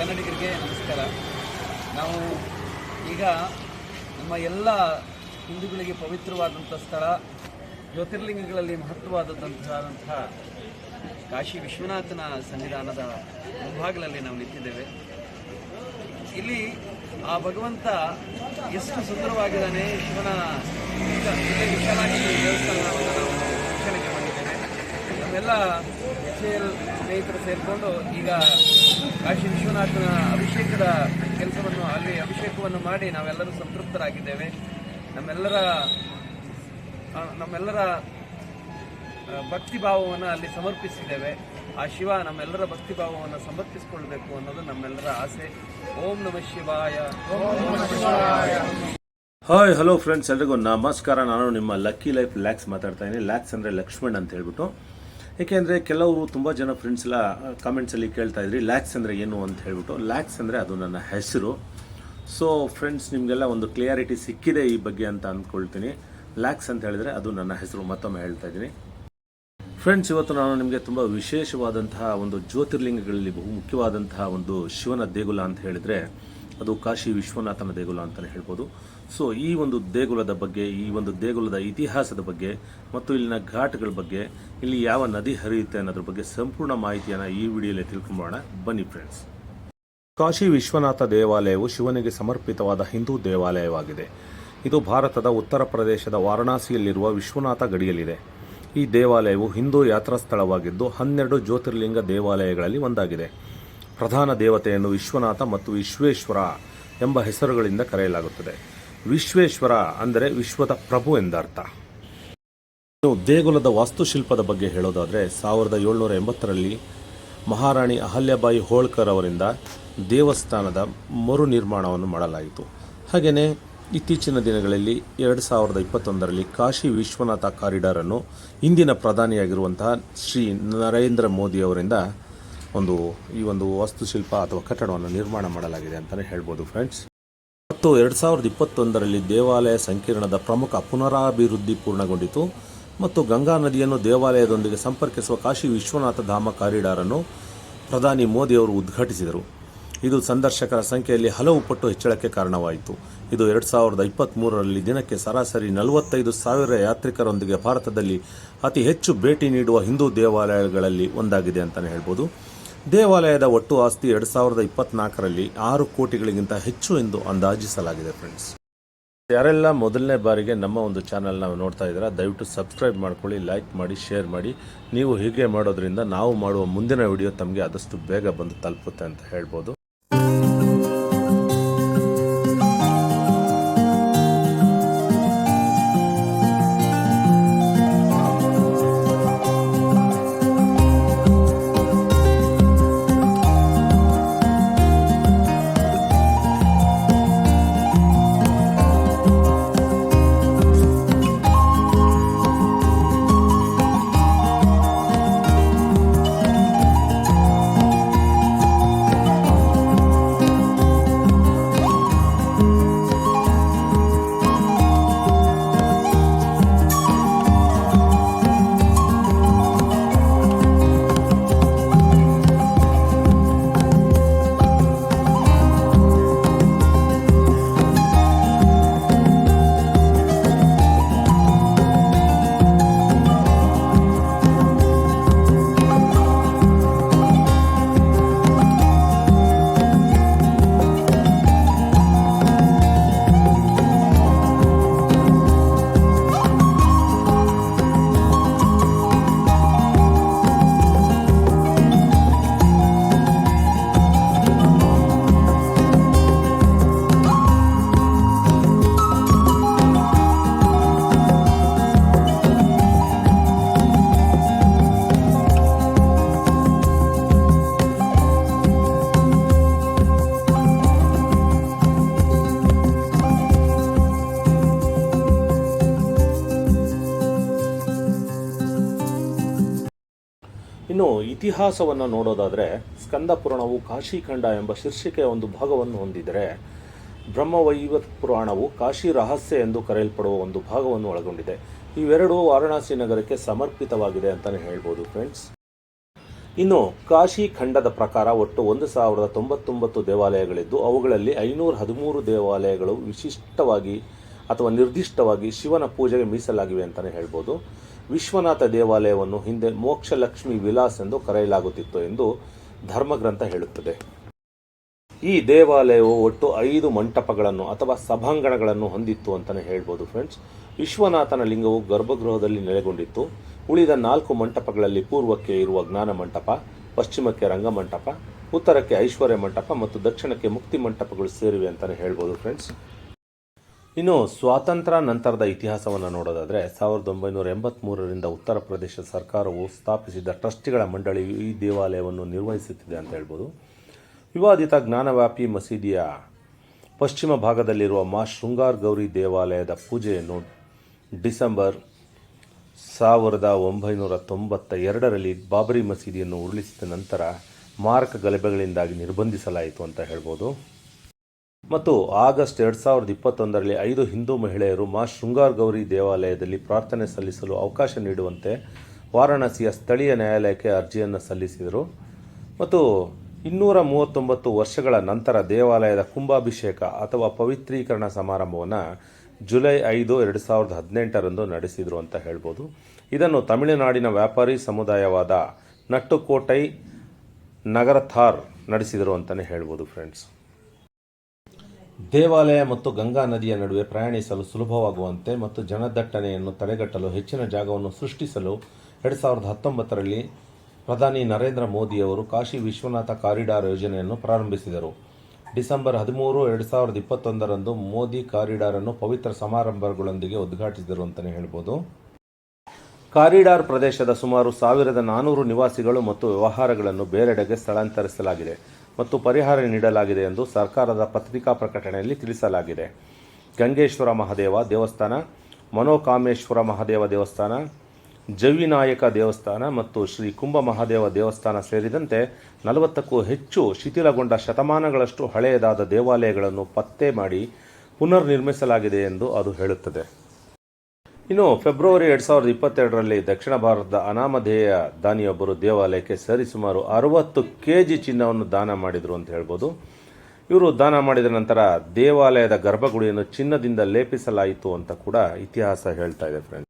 ಕನ್ನಡಿಗರಿಗೆ ನಮಸ್ಕಾರ. ನಾವು ಈಗ ನಮ್ಮ ಎಲ್ಲ ಹಿಂದೂಗಳಿಗೆ ಪವಿತ್ರವಾದಂಥ ಸ್ಥಳ, ಜ್ಯೋತಿರ್ಲಿಂಗಗಳಲ್ಲಿ ಮಹತ್ವವಾದಂತಹ ಕಾಶಿ ವಿಶ್ವನಾಥನ ಸನ್ನಿಧಾನದ ಮುಂಭಾಗಲಲ್ಲಿ ನಾವು ನಿಂತಿದ್ದೇವೆ. ಇಲ್ಲಿ ಆ ಭಗವಂತ ಎಷ್ಟು ಸುಂದರವಾಗಿದ್ದಾನೆ. ಶಿವನ ವಿಶಾಲಾಕ್ಷಿ ದೇವಸ್ಥಾನವನ್ನು ನಾವು ವೀಕ್ಷಣೆಗೆ ಬಂದಿದ್ದೇವೆ. ನಮ್ಮೆಲ್ಲ ಸ್ನೇಹಿತರು ಸೇರಿಕೊಂಡು ಈಗ ಕಾಶಿ ವಿಶ್ವನಾಥನ ಅಭಿಷೇಕದ ಕೆಲಸವನ್ನು, ಅಲ್ಲಿ ಅಭಿಷೇಕವನ್ನು ಮಾಡಿ ನಾವೆಲ್ಲರೂ ಸಂತೃಪ್ತರಾಗಿದ್ದೇವೆ. ನಮ್ಮೆಲ್ಲರ ಭಕ್ತಿ ಭಾವವನ್ನು ಅಲ್ಲಿ ಸಮರ್ಪಿಸಿದ್ದೇವೆ. ಆ ಶಿವ ನಮ್ಮೆಲ್ಲರ ಭಕ್ತಿ ಭಾವವನ್ನು ಸಮರ್ಪಿಸಿಕೊಳ್ಬೇಕು ಅನ್ನೋದು ನಮ್ಮೆಲ್ಲರ ಆಸೆ. ಓಂ ನಮಃ ಶಿವಾಯ. ಹಾಯ್ ಹಲೋ ಫ್ರೆಂಡ್ಸ್, ಎಲ್ರಿಗೂ ನಮಸ್ಕಾರ. ನಾನು ನಿಮ್ಮ ಲಕ್ಕಿ ಲೈಫ್ ಲ್ಯಾಕ್ಸ್ ಮಾತಾಡ್ತಾ ಇದ್ದೀನಿ. ಲ್ಯಾಕ್ಸ್ ಅಂದರೆ ಲಕ್ಷ್ಮಣ್ ಅಂತ ಹೇಳ್ಬಿಟ್ಟು. ಏಕೆಂದರೆ ಕೆಲವರು ತುಂಬ ಜನ ಫ್ರೆಂಡ್ಸ್ ಎಲ್ಲ ಕಾಮೆಂಟ್ಸಲ್ಲಿ ಕೇಳ್ತಾ ಇದ್ರಿ ಲ್ಯಾಕ್ಸ್ ಅಂದರೆ ಏನು ಅಂತ ಹೇಳ್ಬಿಟ್ಟು. ಲ್ಯಾಕ್ಸ್ ಅಂದರೆ ಅದು ನನ್ನ ಹೆಸರು. ಸೊ ಫ್ರೆಂಡ್ಸ್, ನಿಮಗೆಲ್ಲ ಒಂದು ಕ್ಲಿಯಾರಿಟಿ ಸಿಕ್ಕಿದೆ ಈ ಬಗ್ಗೆ ಅಂತ ಅಂದ್ಕೊಳ್ತೀನಿ. ಲ್ಯಾಕ್ಸ್ ಅಂತ ಹೇಳಿದ್ರೆ ಅದು ನನ್ನ ಹೆಸರು. ಮತ್ತೊಮ್ಮೆ ಹೇಳ್ತಾ ಇದ್ದೀನಿ ಫ್ರೆಂಡ್ಸ್. ಇವತ್ತು ನಾನು ನಿಮಗೆ ತುಂಬ ವಿಶೇಷವಾದಂತಹ ಒಂದು ಜ್ಯೋತಿರ್ಲಿಂಗಗಳಲ್ಲಿ ಬಹು ಮುಖ್ಯವಾದಂತಹ ಒಂದು ಶಿವನ ದೇಗುಲ ಅಂತ ಹೇಳಿದರೆ ಅದು ಕಾಶಿ ವಿಶ್ವನಾಥನ ದೇಗುಲ ಅಂತಲೇ ಹೇಳ್ಬೋದು. ಸೊ ಈ ಒಂದು ದೇಗುಲದ ಬಗ್ಗೆ, ಈ ಒಂದು ದೇಗುಲದ ಇತಿಹಾಸದ ಬಗ್ಗೆ ಮತ್ತು ಇಲ್ಲಿನ ಘಾಟ್ಗಳ ಬಗ್ಗೆ, ಇಲ್ಲಿ ಯಾವ ನದಿ ಹರಿಯುತ್ತೆ ಅನ್ನೋದ್ರ ಬಗ್ಗೆ ಸಂಪೂರ್ಣ ಮಾಹಿತಿಯನ್ನು ಈ ವಿಡಿಯೋಲಿ ತಿಳ್ಕೊಂಬೋಣ. ಬನ್ನಿ ಫ್ರೆಂಡ್ಸ್. ಕಾಶಿ ವಿಶ್ವನಾಥ ದೇವಾಲಯವು ಶಿವನಿಗೆ ಸಮರ್ಪಿತವಾದ ಹಿಂದೂ ದೇವಾಲಯವಾಗಿದೆ. ಇದು ಭಾರತದ ಉತ್ತರ ಪ್ರದೇಶದ ವಾರಣಾಸಿಯಲ್ಲಿರುವ ವಿಶ್ವನಾಥ ಗಡಿಯಲ್ಲಿದೆ. ಈ ದೇವಾಲಯವು ಹಿಂದೂ ಯಾತ್ರಾ ಸ್ಥಳವಾಗಿದ್ದು 12 ಜ್ಯೋತಿರ್ಲಿಂಗ ದೇವಾಲಯಗಳಲ್ಲಿ ಒಂದಾಗಿದೆ. ಪ್ರಧಾನ ದೇವತೆಯನ್ನು ವಿಶ್ವನಾಥ ಮತ್ತು ವಿಶ್ವೇಶ್ವರ ಎಂಬ ಹೆಸರುಗಳಿಂದ ಕರೆಯಲಾಗುತ್ತದೆ. ವಿಶ್ವೇಶ್ವರ ಅಂದರೆ ವಿಶ್ವದ ಪ್ರಭು ಎಂದರ್ಥ. ದೇಗುಲದ ವಾಸ್ತುಶಿಲ್ಪದ ಬಗ್ಗೆ ಹೇಳೋದಾದರೆ 1780ರಲ್ಲಿ ಮಹಾರಾಣಿ ಅಹಲ್ಯಾಬಾಯಿ ಹೋಳ್ಕರ್ ಅವರಿಂದ ದೇವಸ್ಥಾನದ ಮರು ನಿರ್ಮಾಣವನ್ನು ಮಾಡಲಾಯಿತು. ಹಾಗೆಯೇ ಇತ್ತೀಚಿನ ದಿನಗಳಲ್ಲಿ 2021ರಲ್ಲಿ ಕಾಶಿ ವಿಶ್ವನಾಥ ಕಾರಿಡಾರ್ ಅನ್ನು ಇಂದಿನ ಪ್ರಧಾನಿಯಾಗಿರುವಂತಹ ಶ್ರೀ ನರೇಂದ್ರ ಮೋದಿ ಅವರಿಂದ ಈ ಒಂದು ವಾಸ್ತುಶಿಲ್ಪ ಅಥವಾ ಕಟ್ಟಡವನ್ನು ನಿರ್ಮಾಣ ಮಾಡಲಾಗಿದೆ ಅಂತಲೇ ಹೇಳ್ಬೋದು ಫ್ರೆಂಡ್ಸ್. ಮತ್ತು 2021ರಲ್ಲಿ ದೇವಾಲಯ ಸಂಕೀರ್ಣದ ಪ್ರಮುಖ ಪುನರಾಭಿವೃದ್ಧಿ ಪೂರ್ಣಗೊಂಡಿತು ಮತ್ತು ಗಂಗಾ ನದಿಯನ್ನು ದೇವಾಲಯದೊಂದಿಗೆ ಸಂಪರ್ಕಿಸುವ ಕಾಶಿ ವಿಶ್ವನಾಥ ಧಾಮ ಕಾರಿಡಾರ್ ಅನ್ನು ಪ್ರಧಾನಿ ಮೋದಿ ಅವರು ಉದ್ಘಾಟಿಸಿದರು. ಇದು ಸಂದರ್ಶಕರ ಸಂಖ್ಯೆಯಲ್ಲಿ ಹಲವು ಪಟ್ಟು ಹೆಚ್ಚಳಕ್ಕೆ ಕಾರಣವಾಯಿತು. ಇದು 2023ರಲ್ಲಿ ದಿನಕ್ಕೆ ಸರಾಸರಿ 45,000 ಯಾತ್ರಿಕರೊಂದಿಗೆ ಭಾರತದಲ್ಲಿ ಅತಿ ಹೆಚ್ಚು ಭೇಟಿ ನೀಡುವ ಹಿಂದೂ ದೇವಾಲಯಗಳಲ್ಲಿ ಒಂದಾಗಿದೆ ಅಂತಲೇ ಹೇಳ್ಬೋದು. ದೇವಾಲಯದ ಒಟ್ಟು ಆಸ್ತಿ 2024ರಲ್ಲಿ 6 ಕೋಟಿಗಳಿಗಿಂತ ಹೆಚ್ಚು ಎಂದು ಅಂದಾಜಿಸಲಾಗಿದೆ ಫ್ರೆಂಡ್ಸ್. ಯಾರೆಲ್ಲ ಮೊದಲನೇ ಬಾರಿಗೆ ನಮ್ಮ ಒಂದು ಚಾನಲ್ನ ನೋಡ್ತಾ ಇದ್ದೀರಾ, ದಯವಿಟ್ಟು ಸಬ್ಸ್ಕ್ರೈಬ್ ಮಾಡ್ಕೊಳ್ಳಿ, ಲೈಕ್ ಮಾಡಿ, ಶೇರ್ ಮಾಡಿ. ನೀವು ಹೀಗೆ ಮಾಡೋದ್ರಿಂದ ನಾವು ಮಾಡುವ ಮುಂದಿನ ವಿಡಿಯೋ ತಮಗೆ ಆದಷ್ಟು ಬೇಗ ಬಂದು ತಲುಪುತ್ತೆ ಅಂತ ಹೇಳ್ಬೋದು. ಇನ್ನು ಇತಿಹಾಸವನ್ನು ನೋಡೋದಾದರೆ ಸ್ಕಂದ ಪುರಾಣವು ಕಾಶಿಖಂಡ ಎಂಬ ಶೀರ್ಷಿಕೆಯ ಒಂದು ಭಾಗವನ್ನು ಹೊಂದಿದರೆ, ಬ್ರಹ್ಮವೈವರ್ತ ಪುರಾಣವು ಕಾಶಿ ರಹಸ್ಯ ಎಂದು ಕರೆಯಲ್ಪಡುವ ಒಂದು ಭಾಗವನ್ನು ಒಳಗೊಂಡಿದೆ. ಇವೆರಡೂ ವಾರಣಾಸಿ ನಗರಕ್ಕೆ ಸಮರ್ಪಿತವಾಗಿದೆ ಅಂತಲೇ ಹೇಳ್ಬೋದು ಫ್ರೆಂಡ್ಸ್. ಇನ್ನು ಕಾಶಿ ಖಂಡದ ಪ್ರಕಾರ ಒಟ್ಟು 1099 ದೇವಾಲಯಗಳಿದ್ದು ಅವುಗಳಲ್ಲಿ 513 ದೇವಾಲಯಗಳು ವಿಶಿಷ್ಟವಾಗಿ ಅಥವಾ ನಿರ್ದಿಷ್ಟವಾಗಿ ಶಿವನ ಪೂಜೆಗೆ ಮೀಸಲಾಗಿವೆ ಅಂತಲೇ ಹೇಳ್ಬೋದು. ವಿಶ್ವನಾಥ ದೇವಾಲಯವನ್ನು ಹಿಂದೆ ಮೋಕ್ಷಲಕ್ಷ್ಮಿ ವಿಲಾಸ್ ಎಂದು ಕರೆಯಲಾಗುತ್ತಿತ್ತು ಎಂದು ಧರ್ಮಗ್ರಂಥ ಹೇಳುತ್ತದೆ. ಈ ದೇವಾಲಯವು ಒಟ್ಟು 5 ಮಂಟಪಗಳನ್ನು ಅಥವಾ ಸಭಾಂಗಣಗಳನ್ನು ಹೊಂದಿತ್ತು ಅಂತಲೇ ಹೇಳ್ಬೋದು ಫ್ರೆಂಡ್ಸ್. ವಿಶ್ವನಾಥನ ಲಿಂಗವು ಗರ್ಭಗೃಹದಲ್ಲಿ ನೆಲೆಗೊಂಡಿತ್ತು. ಉಳಿದ 4 ಮಂಟಪಗಳಲ್ಲಿ ಪೂರ್ವಕ್ಕೆ ಇರುವ ಜ್ಞಾನ ಮಂಟಪ, ಪಶ್ಚಿಮಕ್ಕೆ ರಂಗಮಂಟಪ, ಉತ್ತರಕ್ಕೆ ಐಶ್ವರ್ಯ ಮಂಟಪ ಮತ್ತು ದಕ್ಷಿಣಕ್ಕೆ ಮುಕ್ತಿ ಮಂಟಪಗಳು ಸೇರಿವೆ ಅಂತಲೇ ಹೇಳ್ಬೋದು ಫ್ರೆಂಡ್ಸ್. ಇನ್ನು ಸ್ವಾತಂತ್ರ್ಯ ನಂತರದ ಇತಿಹಾಸವನ್ನು ನೋಡೋದಾದರೆ 1983ರಿಂದ ಉತ್ತರ ಪ್ರದೇಶ ಸರ್ಕಾರವು ಸ್ಥಾಪಿಸಿದ ಟ್ರಸ್ಟಿಗಳ ಮಂಡಳಿಯು ಈ ದೇವಾಲಯವನ್ನು ನಿರ್ವಹಿಸುತ್ತಿದೆ ಅಂತ ಹೇಳ್ಬೋದು. ವಿವಾದಿತ ಜ್ಞಾನವ್ಯಾಪಿ ಮಸೀದಿಯ ಪಶ್ಚಿಮ ಭಾಗದಲ್ಲಿರುವ ಮಾ ಶೃಂಗಾರ್ ಗೌರಿ ದೇವಾಲಯದ ಪೂಜೆಯನ್ನು ಡಿಸೆಂಬರ್ 1992ರಲ್ಲಿ ಬಾಬರಿ ಮಸೀದಿಯನ್ನು ಉರುಳಿಸಿದ ನಂತರ ಮಾರಕ ಗಲಭೆಗಳಿಂದಾಗಿ ನಿರ್ಬಂಧಿಸಲಾಯಿತು ಅಂತ ಹೇಳ್ಬೋದು. ಮತ್ತು ಆಗಸ್ಟ್ 2021ರಲ್ಲಿ 5 ಹಿಂದೂ ಮಹಿಳೆಯರು ಮಾ ಶೃಂಗಾರ್ ಗೌರಿ ದೇವಾಲಯದಲ್ಲಿ ಪ್ರಾರ್ಥನೆ ಸಲ್ಲಿಸಲು ಅವಕಾಶ ನೀಡುವಂತೆ ವಾರಾಣಸಿಯ ಸ್ಥಳೀಯ ನ್ಯಾಯಾಲಯಕ್ಕೆ ಅರ್ಜಿಯನ್ನು ಸಲ್ಲಿಸಿದರು. ಮತ್ತು 239 ವರ್ಷಗಳ ನಂತರ ದೇವಾಲಯದ ಕುಂಭಾಭಿಷೇಕ ಅಥವಾ ಪವಿತ್ರೀಕರಣ ಸಮಾರಂಭವನ್ನು ಜುಲೈ 5, 2018ರಂದು ನಡೆಸಿದರು ಅಂತ ಹೇಳ್ಬೋದು. ಇದನ್ನು ತಮಿಳುನಾಡಿನ ವ್ಯಾಪಾರಿ ಸಮುದಾಯವಾದ ನಟ್ಟುಕೋಟೈ ನಗರಥಾರ್ ನಡೆಸಿದರು ಅಂತಲೇ ಹೇಳ್ಬೋದು ಫ್ರೆಂಡ್ಸ್. ದೇವಾಲಯ ಮತ್ತು ಗಂಗಾ ನದಿಯ ನಡುವೆ ಪ್ರಯಾಣಿಸಲು ಸುಲಭವಾಗುವಂತೆ ಮತ್ತು ಜನದಟ್ಟಣೆಯನ್ನು ತಡೆಗಟ್ಟಲು ಹೆಚ್ಚಿನ ಜಾಗವನ್ನು ಸೃಷ್ಟಿಸಲು 2019ರಲ್ಲಿ ಪ್ರಧಾನಿ ನರೇಂದ್ರ ಮೋದಿಯವರು ಕಾಶಿ ವಿಶ್ವನಾಥ ಕಾರಿಡಾರ್ ಯೋಜನೆಯನ್ನು ಪ್ರಾರಂಭಿಸಿದರು. ಡಿಸೆಂಬರ್ 13, 2021ರಂದು ಮೋದಿ ಕಾರಿಡಾರನ್ನು ಪವಿತ್ರ ಸಮಾರಂಭಗಳೊಂದಿಗೆ ಉದ್ಘಾಟಿಸಿದರು ಅಂತಲೇ ಹೇಳ್ಬೋದು. ಕಾರಿಡಾರ್ ಪ್ರದೇಶದ ಸುಮಾರು 1400 ನಿವಾಸಿಗಳು ಮತ್ತು ವ್ಯವಹಾರಗಳನ್ನು ಬೇರೆಡೆಗೆ ಸ್ಥಳಾಂತರಿಸಲಾಗಿದೆ ಮತ್ತು ಪರಿಹಾರ ನೀಡಲಾಗಿದೆ ಎಂದು ಸರ್ಕಾರದ ಪತ್ರಿಕಾ ಪ್ರಕಟಣೆಯಲ್ಲಿ ತಿಳಿಸಲಾಗಿದೆ. ಗಂಗೇಶ್ವರ ಮಹಾದೇವ ದೇವಸ್ಥಾನ, ಮನೋಕಾಮೇಶ್ವರ ಮಹಾದೇವ ದೇವಸ್ಥಾನ, ಜವಿನಾಯಕ ದೇವಸ್ಥಾನ ಮತ್ತು ಶ್ರೀ ಕುಂಭ ಮಹಾದೇವ ದೇವಸ್ಥಾನ ಸೇರಿದಂತೆ 40ಕ್ಕೂ ಹೆಚ್ಚು ಶಿಥಿಲಗೊಂಡ ಶತಮಾನಗಳಷ್ಟು ಹಳೆಯದಾದ ದೇವಾಲಯಗಳನ್ನು ಪತ್ತೆ ಮಾಡಿ ಪುನರ್ ನಿರ್ಮಿಸಲಾಗಿದೆ ಎಂದು ಅದು ಹೇಳುತ್ತದೆ. ಇನ್ನು ಫೆಬ್ರವರಿ 2022ರಲ್ಲಿ ದಕ್ಷಿಣ ಭಾರತದ ಅನಾಮಧೇಯ ದಾನಿಯೊಬ್ಬರು ದೇವಾಲಯಕ್ಕೆ ಸರಿಸುಮಾರು 60 kg ಚಿನ್ನವನ್ನು ದಾನ ಮಾಡಿದರು ಅಂತ ಹೇಳ್ಬೋದು. ಇವರು ದಾನ ಮಾಡಿದ ನಂತರ ದೇವಾಲಯದ ಗರ್ಭಗುಡಿಯನ್ನು ಚಿನ್ನದಿಂದ ಲೇಪಿಸಲಾಯಿತು ಅಂತ ಕೂಡ ಇತಿಹಾಸ ಹೇಳ್ತಾ ಇದೆ ಫ್ರೆಂಡ್ಸ್.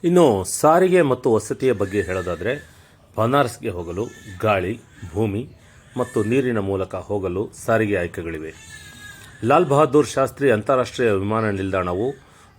ಇನ್ನು ಸಾರಿಗೆ ಮತ್ತು ವಸತಿಯ ಬಗ್ಗೆ ಹೇಳೋದಾದರೆ ಬನಾರಸ್ಗೆ ಹೋಗಲು ಗಾಳಿ, ಭೂಮಿ ಮತ್ತು ನೀರಿನ ಮೂಲಕ ಹೋಗಲು ಸಾರಿಗೆ ಆಯ್ಕೆಗಳಿವೆ. ಲಾಲ್ ಬಹದ್ದೂರ್ ಶಾಸ್ತ್ರಿ ಅಂತಾರಾಷ್ಟ್ರೀಯ ವಿಮಾನ ನಿಲ್ದಾಣವು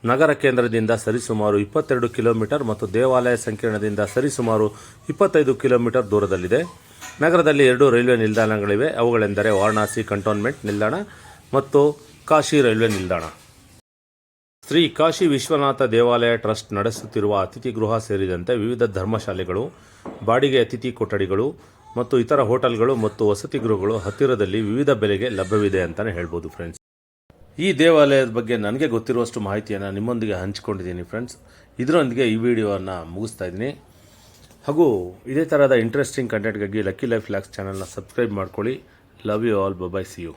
ನಗರ ಕೇಂದ್ರದಿಂದ ಸರಿಸುಮಾರು 22 ಕಿಲೋಮೀಟರ್ ಮತ್ತು ದೇವಾಲಯ ಸಂಕೀರ್ಣದಿಂದ ಸರಿಸುಮಾರು 25 ಕಿಲೋಮೀಟರ್ ದೂರದಲ್ಲಿದೆ. ನಗರದಲ್ಲಿ 2 ರೈಲ್ವೆ ನಿಲ್ದಾಣಗಳಿವೆ. ಅವುಗಳೆಂದರೆ ವಾರಣಾಸಿ ಕಂಟೋನ್ಮೆಂಟ್ ನಿಲ್ದಾಣ ಮತ್ತು ಕಾಶಿ ರೈಲ್ವೆ ನಿಲ್ದಾಣ. ಶ್ರೀ ಕಾಶಿ ವಿಶ್ವನಾಥ ದೇವಾಲಯ ಟ್ರಸ್ಟ್ ನಡೆಸುತ್ತಿರುವ ಅತಿಥಿ ಗೃಹ ಸೇರಿದಂತೆ ವಿವಿಧ ಧರ್ಮಶಾಲೆಗಳು, ಬಾಡಿಗೆ ಅತಿಥಿ ಕೊಠಡಿಗಳು ಮತ್ತು ಇತರ ಹೋಟೆಲ್ಗಳು ಮತ್ತು ವಸತಿ ಗೃಹಗಳು ಹತ್ತಿರದಲ್ಲಿ ವಿವಿಧ ಬೆಲೆಗೆ ಲಭ್ಯವಿದೆ ಅಂತಲೇ ಹೇಳ್ಬೋದು ಫ್ರೆಂಡ್ಸ್. ಈ ದೇವಾಲಯದ ಬಗ್ಗೆ ನನಗೆ ಗೊತ್ತಿರುವಷ್ಟು ಮಾಹಿತಿಯನ್ನು ನಿಮ್ಮೊಂದಿಗೆ ಹಂಚಿಕೊಂಡಿದ್ದೀನಿ ಫ್ರೆಂಡ್ಸ್. ಇದರೊಂದಿಗೆ ಈ ವಿಡಿಯೋವನ್ನು ಮುಗಿಸ್ತಾ ಇದ್ದೀನಿ. ಹಾಗೂ ಇದೇ ಥರದ ಇಂಟ್ರೆಸ್ಟಿಂಗ್ ಕಂಟೆಂಟ್ಗಾಗಿ ಲಕ್ಕಿ ಲೈಫ್ ವ್ಲಾಗ್ಸ್ ಚಾನಲ್ನ ಸಬ್ಸ್ಕ್ರೈಬ್ ಮಾಡ್ಕೊಳ್ಳಿ. Love you all. Bye see you.